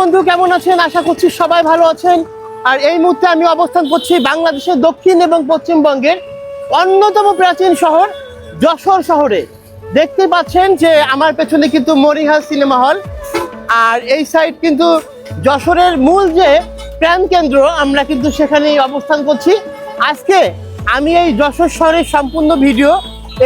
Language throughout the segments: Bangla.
বন্ধু, কেমন আছেন? আশা করছি সবাই ভালো আছেন। আর এই মুহূর্তে আমি অবস্থান করছি বাংলাদেশের দক্ষিণ এবং পশ্চিমবঙ্গের অন্যতম প্রাচীন শহর যশোর শহরে। দেখতে পাচ্ছেন যে আমার পেছনে কিন্তু মরিহাট সিনেমা হল, আর এই সাইড কিন্তু যশোরের মূল যে প্রাণকেন্দ্র, আমরা কিন্তু সেখানেই অবস্থান করছি। আজকে আমি এই যশোর শহরের সম্পূর্ণ ভিডিও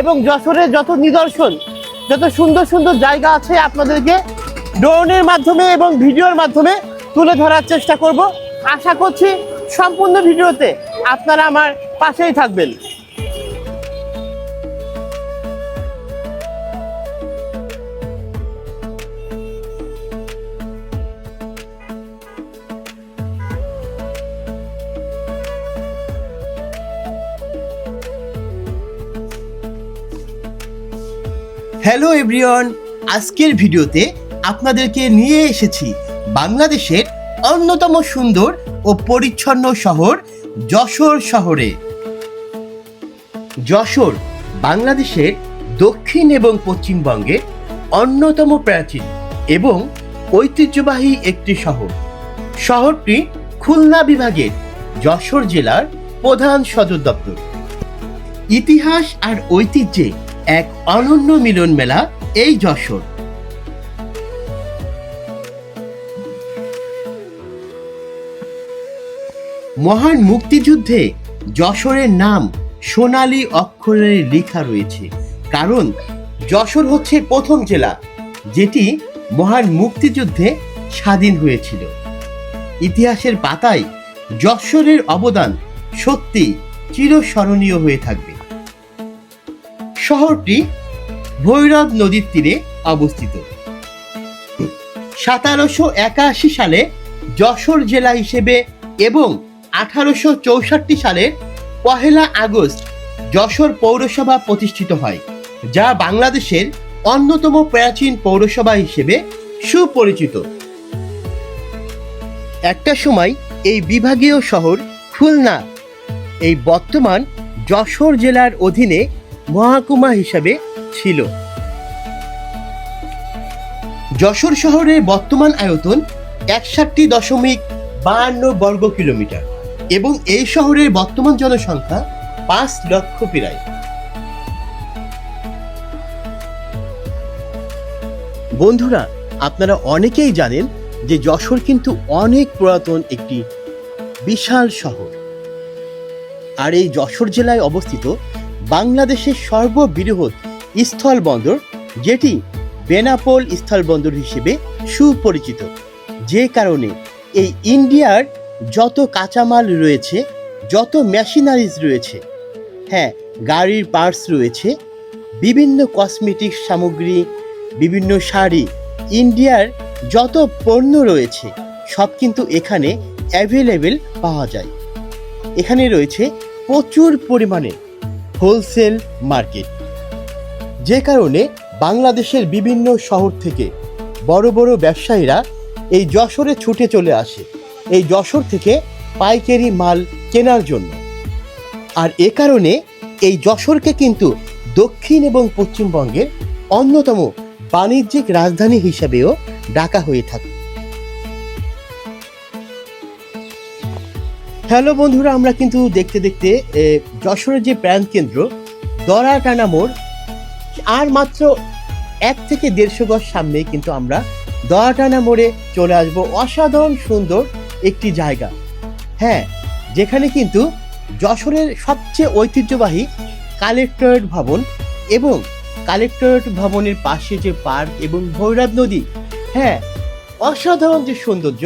এবং যশোরের যত নিদর্শন, যত সুন্দর সুন্দর জায়গা আছে আপনাদেরকে ড্রোনের মাধ্যমে এবং ভিডিওর মাধ্যমে তুলে ধরার চেষ্টা করব। আশা করছি সম্পূর্ণ ভিডিওতে আপনারা আমার পাশেই থাকবেন। হ্যালো এভরিওয়ান, আজকের ভিডিওতে আপনাদেরকে নিয়ে এসেছি বাংলাদেশের অন্যতম সুন্দর ও পরিচ্ছন্ন শহর যশোর শহরে। যশোর বাংলাদেশের দক্ষিণ এবং পশ্চিমবঙ্গের অন্যতম প্রাচীন এবং ঐতিহ্যবাহী একটি শহর। শহরটি খুলনা বিভাগের যশোর জেলার প্রধান সদর দপ্তর। ইতিহাস আর ঐতিহ্যে এক অনন্য মিলন মেলা এই যশোর। মহান মুক্তিযুদ্ধে যশোরের নাম সোনালী অক্ষরে লেখা রয়েছে, কারণ যশোর হচ্ছে প্রথম জেলা যেটি মহান মুক্তিযুদ্ধে স্বাধীন হয়েছিল। ইতিহাসের পাতায় যশোরের অবদান সত্যি চিরস্মরণীয় হয়ে থাকবে। শহরটি ভৈরব নদীর তীরে অবস্থিত। 1781 সালে যশোর জেলা হিসেবে এবং 1864 সালের 1 আগস্ট যশোর পৌরসভা প্রতিষ্ঠিত হয়, যা বাংলাদেশের অন্যতম প্রাচীন পৌরসভা হিসেবে সুপরিচিত। একটা সময় এই বিভাগীয় শহর খুলনা এই বর্তমান যশোর জেলার অধীনে মহকুমা হিসাবে ছিল। যশোর শহরের বর্তমান আয়তন 61.52 বর্গ কিলোমিটার এবং এই শহরের বর্তমান জনসংখ্যা 5 লক্ষ প্রায়। বন্ধুরা, আপনারা অনেকেই জানেন যে যশোর কিন্তু অনেক পুরাতন একটি বিশাল শহর। আর এই যশোর জেলায় অবস্থিত বাংলাদেশের সর্ববৃহৎ স্থলবন্দর, যেটি বেনাপোল স্থলবন্দর হিসেবে সুপরিচিত, যে কারণে এই ইন্ডিয়ার যত কাঁচামাল রয়েছে, যত মেশিনারিজ রয়েছে, হ্যাঁ গাড়ির পার্টস রয়েছে, বিভিন্ন কসমেটিক্স সামগ্রী, বিভিন্ন শাড়ি, ইন্ডিয়ার যত পণ্য রয়েছে সব কিন্তু এখানে অ্যাভেলেবেল পাওয়া যায়। এখানে রয়েছে প্রচুর পরিমাণে হোলসেল মার্কেট, যে কারণে বাংলাদেশের বিভিন্ন শহর থেকে বড় বড় ব্যবসায়ীরা এই যশোরে ছুটে চলে আসে এই যশোর থেকে পাইকারি মাল কেনার জন্য। আর এ কারণে এই যশোরকে কিন্তু দক্ষিণ এবং পশ্চিমবঙ্গের অন্যতম বাণিজ্যিক রাজধানী হিসাবেও ডাকা হয়ে থাকে। হ্যালো বন্ধুরা, আমরা কিন্তু দেখতে দেখতে যশোরের যে প্রাণকেন্দ্র দরাটানা মোড়, আর মাত্র 1 থেকে 150 গজ সামনে কিন্তু আমরা দরাটানা মোড়ে চলে আসব। অসাধারণ সুন্দর একটি জায়গা, হ্যাঁ, যেখানে কিন্তু যশোরের সবচেয়ে ঐতিহ্যবাহী কালেক্টরেট ভবন এবং কালেক্টরেট ভবনের পাশে যে পার্ক এবং ভৈরব নদী, হ্যাঁ, অসাধারণ যে সৌন্দর্য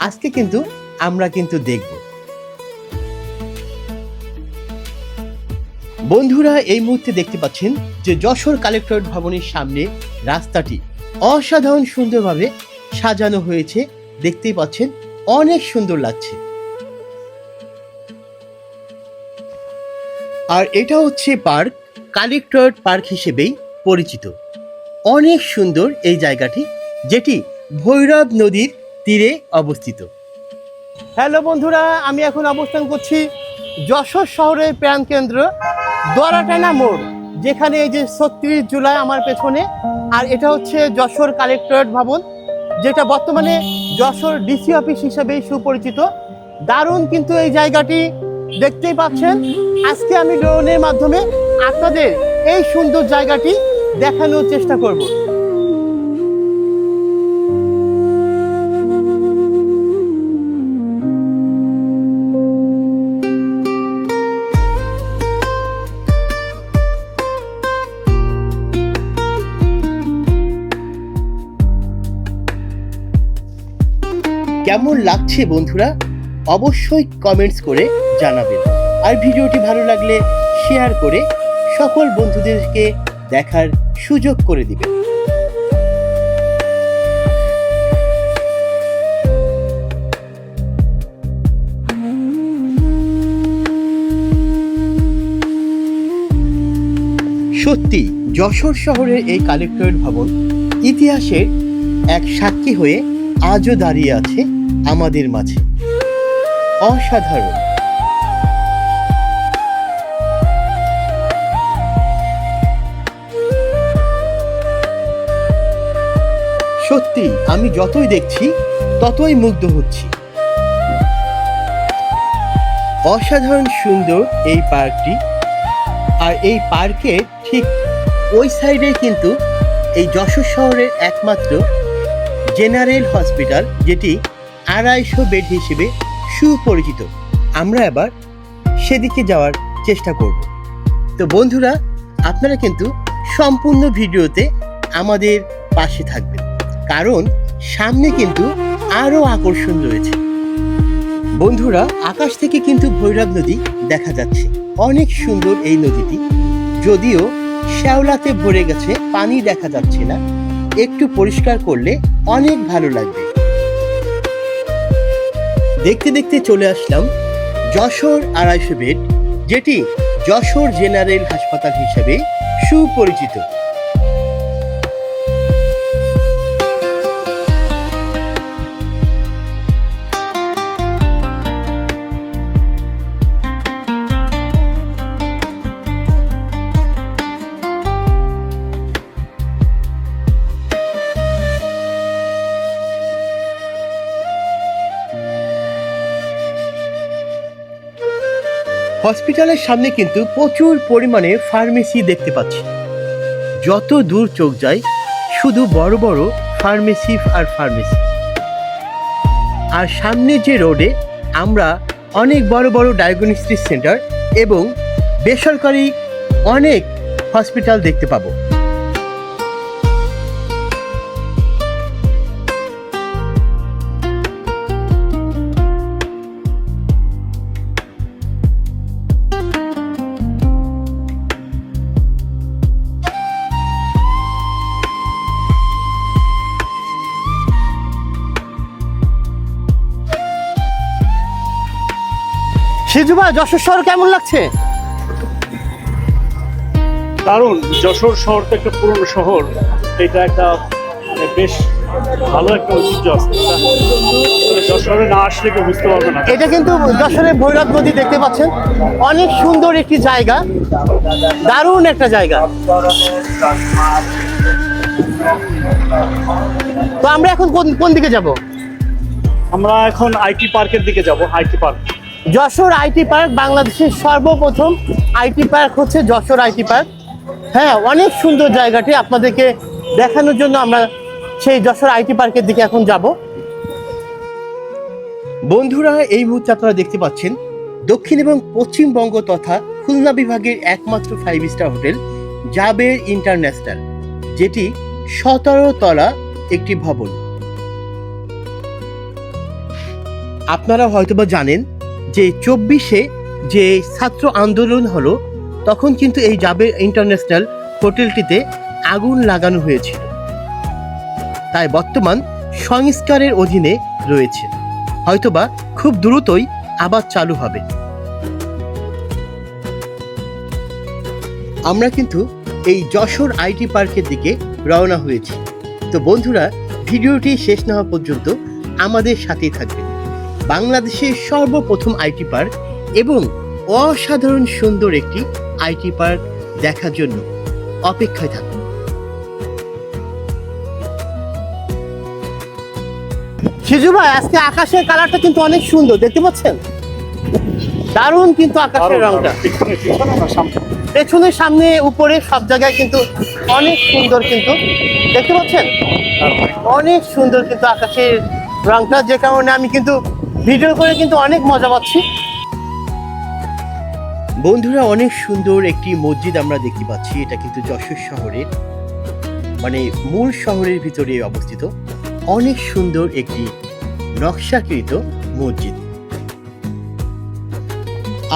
আজকে কিন্তু আমরা কিন্তু দেখব। বন্ধুরা, এই মুহূর্তে দেখতে পাচ্ছেন যে যশোর কালেক্টরেট ভবনের সামনে রাস্তাটি অসাধারণ সুন্দরভাবে সাজানো হয়েছে। দেখতেই পাচ্ছেন, অনেক সুন্দর লাগছে। আর এটা হচ্ছে পার্ক, কালেক্টরেট পার্ক হিসেবেই পরিচিত। অনেক সুন্দর এই জায়গাটি, যেটি ভৈরব নদীর তীরে অবস্থিত। হ্যালো বন্ধুরা, আমি এখন অবস্থান করছি যশোর শহরের প্রাণকেন্দ্র দরাটানা মোড়, যেখানে এই যে 36 জুলাই আমার পেছনে, আর এটা হচ্ছে যশোর কালেক্টরেট ভবন, যেটা বর্তমানে যশোর ডিসি অফিস হিসেবে সুপরিচিত। দারুণ কিন্তু এই জায়গাটি, দেখতেই পাচ্ছেন। আজকে আমি ড্রোনের মাধ্যমে আপনাদের এই সুন্দর জায়গাটি দেখানোর চেষ্টা করব। কেমন লাগছে বন্ধুরা, অবশ্যই কমেন্টস করে জানাবেন। আর ভিডিওটি ভালো লাগলে শেয়ার করে সকল বন্ধুদেরকে দেখার সুযোগ করে দিবেন। সত্যি যশোর শহরের এই কালেক্টরেট ভবন ইতিহাসের এক সাক্ষী হয়ে আজও দাঁড়িয়ে আছে আমাদের মাঝে। অসাধারণ। সত্যি আমি যতই দেখছি ততই মুগ্ধ হচ্ছি। অসাধারণ সুন্দর এই পার্কটি। আর এই পার্কের ঠিক ওই সাইডে কিন্তু এই যশোর শহরের একমাত্র জেনারেল হসপিটাল, যেটি 250 বেড হিসেবে সুপরিচিত। আমরা এবার সেদিকে যাওয়ার চেষ্টা করব। তো বন্ধুরা, আপনারা কিন্তু সম্পূর্ণ ভিডিওতে আমাদের পাশে থাকবেন, কারণ সামনে কিন্তু আরও আকর্ষণ রয়েছে। বন্ধুরা, আকাশ থেকে কিন্তু ভৈরব নদী দেখা যাচ্ছে। অনেক সুন্দর এই নদীটি, যদিও শ্যাওলাতে ভরে গেছে, পানি দেখা যাচ্ছে না। একটু পরিষ্কার করলে অনেক ভালো লাগবে। দেখতে দেখতে চলে আসলাম যশোর 250 বেড, যেটি যশোর জেনারেল হাসপাতাল হিসেবে সুপরিচিত। হসপিটালের সামনে কিন্তু প্রচুর পরিমাণে ফার্মেসি দেখতে পাচ্ছি। যত দূর চোখ যায় শুধু বড় বড় ফার্মেসি আর ফার্মেসি। আর সামনে যে রোডে আমরা অনেক বড় বড় ডায়াগনস্টিক সেন্টার এবং বেসরকারি অনেক হসপিটাল দেখতে পাবো। সিজু ভাই, যশোর শহর কেমন লাগছে? দারুণ। যশোর শহর তো একটা পুরনো শহর, এটা একটা বেশ ভালো একটা ঐতিহ্য আছে। যশোরে না আসলে কেউ বুঝতে পারবে না। এটা কিন্তু যশোরের ভৈরব নদী, দেখতে পাচ্ছেন। অনেক সুন্দর একটি জায়গা, দারুণ একটা জায়গা। তো আমরা এখন কোন দিকে যাব? আমরা এখন আইটি পার্কের দিকে যাব। IT park, Jessore IT park, বাংলাদেশের সর্বপ্রথম আইটি পার্ক হচ্ছে যশোর আইটি পার্ক। হ্যাঁ, অনেক সুন্দর জায়গাটি আপনাদেরকে দেখানোর জন্য আমরা সেই যশোর আইটি পার্কের দিকে এখন যাব। বন্ধুরা, এই মুহূর্তে আপনারা দেখতে পাচ্ছেন দক্ষিণ এবং পশ্চিমবঙ্গ তথা খুলনা বিভাগের একমাত্র 5 স্টার হোটেল জাবের ইন্টারন্যাশনাল, যেটি 17 তলা একটি ভবন। আপনারা হয়তোবা জানেন যে 24-এ যে ছাত্র আন্দোলন হলো, তখন কিন্তু এই জাবের ইন্টারন্যাশনাল হোটেলটিতে আগুন লাগানো হয়েছিল। তাই বর্তমান সংস্কারের অধীনে রয়েছে, হয়তোবা খুব দ্রুতই আবার চালু হবে। আমরা কিন্তু এই যশোর আইটি পার্কের দিকে রওনা হয়েছি। তো বন্ধুরা, ভিডিওটি শেষ না হওয়া পর্যন্ত আমাদের সাথেই থাকবেন। বাংলাদেশের সর্বপ্রথম আইটি পার্ক এবং অসাধারণ সুন্দর একটি আইটি পার্ক দেখার জন্য অপেক্ষায় থাকুন। সিজু ভাই, আজকে আকাশের কালারটা কিন্তু অনেক সুন্দর, দেখতে পাচ্ছেন? দারুণ কিন্তু আকাশের রংটা, পেছনে সামনে উপরে সব জায়গায় কিন্তু অনেক সুন্দর, কিন্তু দেখতে পাচ্ছেন অনেক সুন্দর কিন্তু আকাশের রংটা, যে কারণে আমি কিন্তু ভিডিও করে কিন্তু অনেক মজা পাচ্ছি। বন্ধুরা, অনেক সুন্দর একটি মসজিদ আমরা দেখতে পাচ্ছি। এটা কিন্তু যশোর শহরের মানে মূল শহরের ভিতরে অবস্থিত অনেক সুন্দর একটি নকশাকৃত মসজিদ।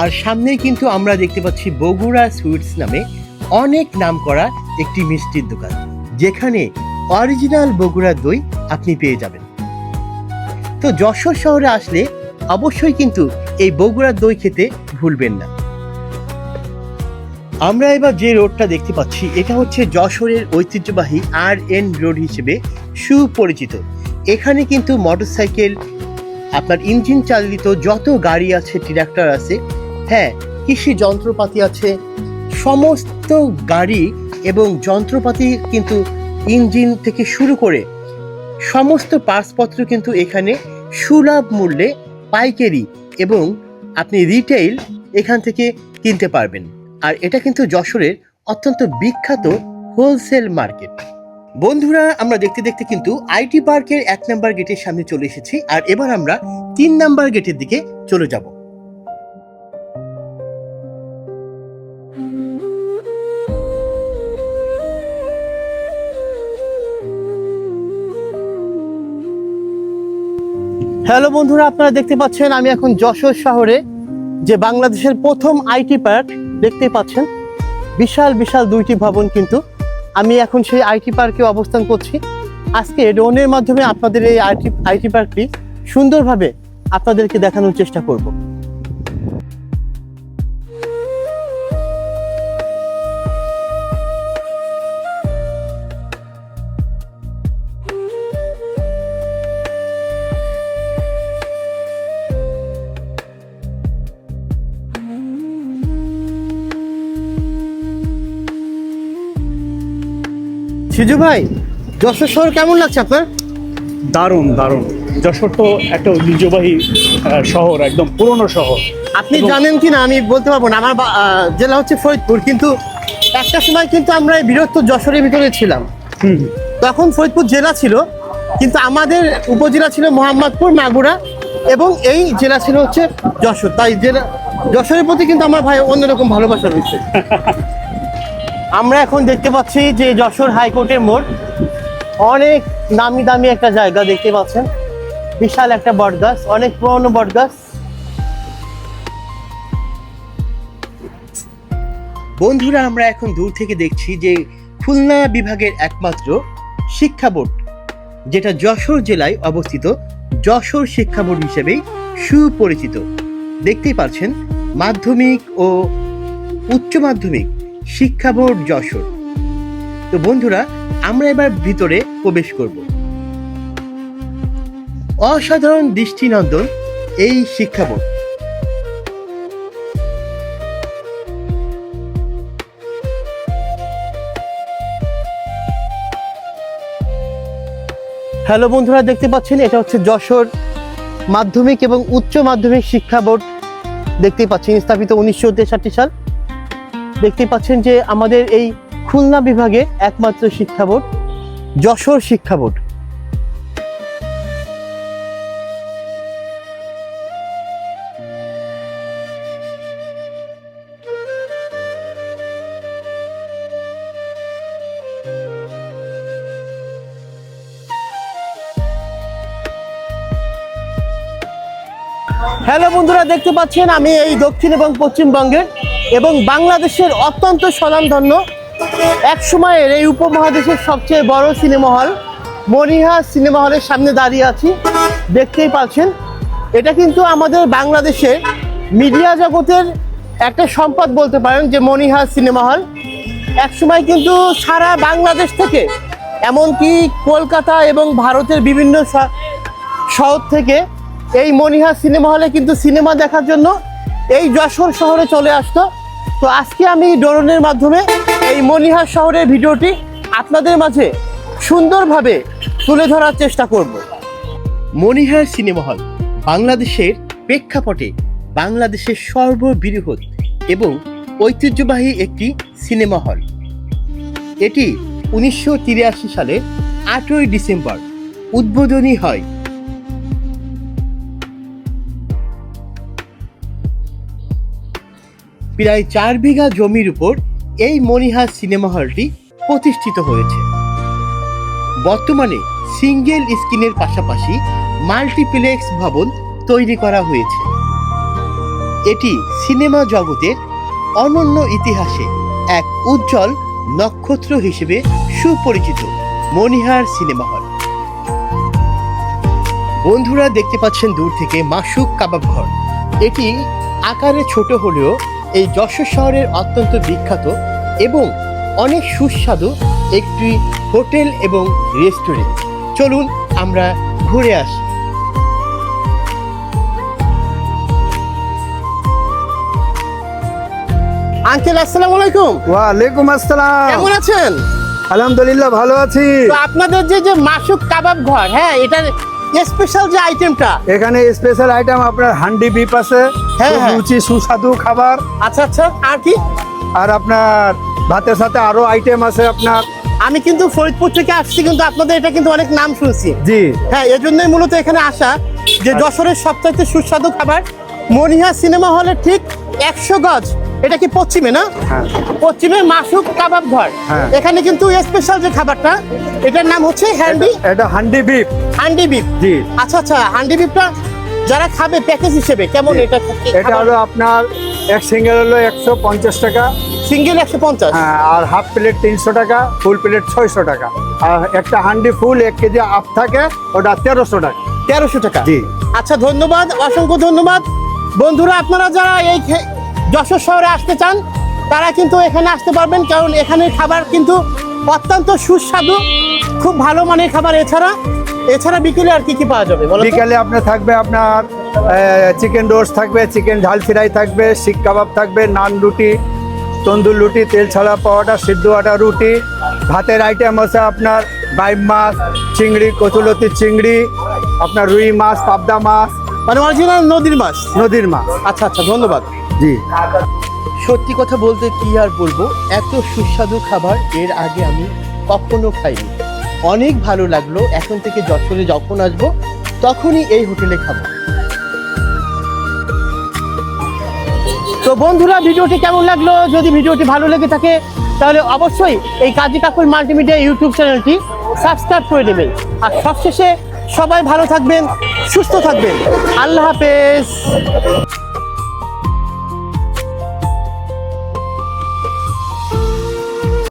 আর সামনেই কিন্তু আমরা দেখতে পাচ্ছি বগুড়া সুইটস নামে অনেক নামকরা একটি মিষ্টির দোকান, যেখানে অরিজিনাল বগুড়ার দই আপনি পেয়ে যাবেন। তো যশোর শহরে আসলে অবশ্যই কিন্তু এই বগুড়ার দই খেতে ভুলবেন না। আমরা এবার যে রোডটা দেখতে পাচ্ছি এটা হচ্ছে যশোরের ঐতিহ্যবাহী RN রোড হিসেবে সুপরিচিত। এখানে কিন্তু মোটরসাইকেল, আপনার ইঞ্জিন চালিত যত গাড়ি আছে, ট্রাক্টর আছে, হ্যাঁ কৃষি যন্ত্রপাতি আছে, সমস্ত গাড়ি এবং যন্ত্রপাতি কিন্তু ইঞ্জিন থেকে শুরু করে সমস্ত পার্টসপত্র কিন্তু এখানে সুলভ মূল্যে পাইকারি এবং আপনি রিটেইল এখান থেকে কিনতে পারবেন। আর এটা কিন্তু যশোরের অত্যন্ত বিখ্যাত হোলসেল মার্কেট। বন্ধুরা, আমরা দেখতে দেখতে কিন্তু আইটি পার্কের 1 নম্বর গেটের সামনে চলে এসেছি, আর এবার আমরা 3 নম্বর গেটের দিকে চলে যাব। হ্যালো বন্ধুরা, আপনারা দেখতে পাচ্ছেন আমি এখন যশোর শহরে, যে বাংলাদেশের প্রথম আইটি পার্ক দেখতে পাচ্ছেন। বিশাল বিশাল 2টি ভবন, কিন্তু আমি এখন সেই আইটি পার্কে অবস্থান করছি। আজকে ড্রোনের মাধ্যমে আপনাদের এই আইটি পার্কটি সুন্দরভাবে আপনাদেরকে দেখানোর চেষ্টা করব। সিজু ভাই, যশোর শহর কেমন লাগছে আপনার? দারুণ দারুণ। যশোর তো একটা ঐতিহ্যবাহী শহর, একদম পুরনো শহর। আপনি জানেন কি না আমি বলতে পারবো না, আমার জেলা হচ্ছে ফরিদপুর, কিন্তু একটা সময় কিন্তু আমরা এই বৃহত্তর যশোরের ভিতরে ছিলাম। তখন ফরিদপুর জেলা ছিল, কিন্তু আমাদের উপজেলা ছিল মোহাম্মদপুর, মাগুরা, এবং এই জেলা ছিল হচ্ছে যশোর। তাই জেলা যশোরের প্রতি কিন্তু আমার ভাই অন্যরকম ভালোবাসা রয়েছে। আমরা এখন দেখতে পাচ্ছি যে যশোর হাইকোর্টের মোড়, অনেক নামি দামি একটা জায়গা দেখতে পাচ্ছেন। বিশাল একটা বটগাছ, অনেক পুরনো বটগাছ। বন্ধুরা, আমরা এখন দূর থেকে দেখছি যে খুলনা বিভাগের একমাত্র শিক্ষা বোর্ড, যেটা যশোর জেলায় অবস্থিত, যশোর শিক্ষা বোর্ড হিসেবেই সুপরিচিত। দেখতেই পাচ্ছেন মাধ্যমিক ও উচ্চ মাধ্যমিক শিক্ষা বোর্ড যশোর। তো বন্ধুরা, আমরা এবার ভিতরে প্রবেশ করব। অসাধারণ দৃষ্টিনন্দন এই শিক্ষা বোর্ড। হ্যালো বন্ধুরা, দেখতে পাচ্ছেন এটা হচ্ছে যশোর মাধ্যমিক এবং উচ্চ মাধ্যমিক শিক্ষা বোর্ড। দেখতেই পাচ্ছেন স্থাপিত 1963 সাল। দেখতে পাচ্ছেন যে আমাদের এই খুলনা বিভাগে একমাত্র শিক্ষা বোর্ড যশোর শিক্ষা বোর্ড। হ্যালো বন্ধুরা, দেখতে পাচ্ছেন আমি এই দক্ষিণ এবং পশ্চিমবঙ্গের এবং বাংলাদেশের অত্যন্ত স্বনামধন্য এক সময়ের এই উপমহাদেশের সবচেয়ে বড় সিনেমা হল মনিহা সিনেমা হলের সামনে দাঁড়িয়ে আছি। দেখতেই পাচ্ছেন এটা কিন্তু আমাদের বাংলাদেশের মিডিয়া জগতের একটা সম্পদ বলতে পারেন, যে মনিহা সিনেমা হল এক সময় কিন্তু সারা বাংলাদেশ থেকে, এমনকি কলকাতা এবং ভারতের বিভিন্ন শহর থেকে এই মনিহা সিনেমা হলে কিন্তু সিনেমা দেখার জন্য এই যশোর শহরে চলে আসতো। তো আজকে আমি ড্রোনের মাধ্যমে এই মনিহা শহরের ভিডিওটি আপনাদের মাঝে সুন্দরভাবে তুলে ধরার চেষ্টা করব। মনিহার সিনেমা হল বাংলাদেশের প্রেক্ষাপটে বাংলাদেশের সর্ববৃহৎ এবং ঐতিহ্যবাহী একটি সিনেমা হল। এটি 1983 সালে 8ই ডিসেম্বর উদ্বোধনী হয়। প্রায় 4 বিঘা জমির উপর এই মনিহার সিনেমা হলটি প্রতিষ্ঠিত হয়েছে। বর্তমানে সিঙ্গেল স্ক্রিনের পাশাপাশি মাল্টিপ্লেক্স ভবন তৈরি করা হয়েছে। এটি সিনেমা জগতের অনন্য ইতিহাসে এক উজ্জ্বল নক্ষত্র হিসেবে সুপরিচিত মনিহার সিনেমা হল। বন্ধুরা দেখতে পাচ্ছেন দূর থেকে মাসুক কাবাব ঘর। এটি আকারে ছোট হলেও এই যশোর শহরের অত্যন্ত বিখ্যাত এবং অনেক সুস্বাদু একটি হোটেল এবং রেস্টুরেন্ট। চলুন আমরা ঘুরে আসি। আঙ্কেল আসসালামু আলাইকুম। ওয়ালাইকুম আসসালাম। কেমন আছেন? আলহামদুলিল্লাহ ভালো আছি। তো আপনাদের যে মাসুক কাবাব ঘর, হ্যাঁ, এটার স্পেশাল যে আইটেমটা, এখানে স্পেশাল আইটেম আপনার হান্ডি বিপ আছে, হ্যাঁ, খুব হ্যাঁ। রুচি সুস্বাদু খাবার। আচ্ছা আচ্ছা, আর কি? আর আপনার ভাতের সাথে আরো আইটেম আছে আপনার। আমি কিন্তু ফরিদপুর থেকে আসছি, কিন্তু আপনাদের এটা কিন্তু অনেক নাম শুনছি। জি হ্যাঁ, এজন্যই মূলত এখানে আসা, যে যশোরের সবচাইতে সুস্বাদু খাবার মনিহার সিনেমা হলের ঠিক 100 গজ, এটা কি পশ্চিমে না? হ্যাঁ। পশ্চিমে মাসুক কাবাব ঘর। হ্যাঁ। এখানে কিন্তু স্পেশাল যে খাবারটা, এটার নাম হচ্ছে এটা হান্ডি বিপ। হান্ডি বিফ। জি আচ্ছা আচ্ছা, হান্ডি বিফটা যারা খাবে প্যাকেজ হিসেবে কেমন? জি। এটা এটা হলো আপনার এক সিঙ্গেল হলো 150 টাকা, সিঙ্গেল 150। হ্যাঁ, আর হাফ প্লেট 300 টাকা, ফুল প্লেট 600 টাকা, আর একটা হান্ডি ফুল 1 কেজি আপ থাকে ওটা 1300 টাকা। 1300 টাকা। জি। আচ্ছা, ধন্যবাদ, অসংখ্য ধন্যবাদ। বন্ধুরা, আপনারা যারা এই যশোর শহরে আসতে চান তারা কিন্তু এখানে আসতে পারবেন, কারণ এখানের খাবার কিন্তু অত্যন্ত সুস্বাদু, খুব ভালো মানের খাবার। এছাড়া বিকেলে আর কি কি পাওয়া যাবে বলো তো? বিকালে আপনার থাকবে আপনার চিকেন রোস্ট থাকবে, চিকেন ঝাল ফ্রাই থাকবে, শিক কাবাব থাকবে, নান রুটি, তন্দুর রুটি, তেল ছাড়া পাওয়াটা, সিদ্ধ আটা রুটি। ভাতের আইটেম আছে আপনার বাইম মাছ, চিংড়ি, কচুলতি চিংড়ি, আপনার রুই মাছ, পাবদা মাছ, মানে অরিজিনাল নদীর মাছ। নদীর মাছ। আচ্ছা আচ্ছা, ধন্যবাদ। জি সত্যি কথা বলতে কি আর বলবো, এত সুস্বাদু খাবার এর আগে আমি কখনো খাইনি। অনেক ভালো লাগলো। এখন থেকে যশোরে যখন আসবো তখনই এই হোটেলে খাবো। তো বন্ধুরা, ভিডিওটি কেমন লাগলো? যদি ভিডিওটি ভালো লেগে থাকে তাহলে অবশ্যই এই কাজী কাকুর মাল্টিমিডিয়া ইউটিউব চ্যানেলটি সাবস্ক্রাইব করে দেবেন। আর সবশেষে সবাই ভালো থাকবেন, সুস্থ থাকবেন। আল্লাহ হাফেজ।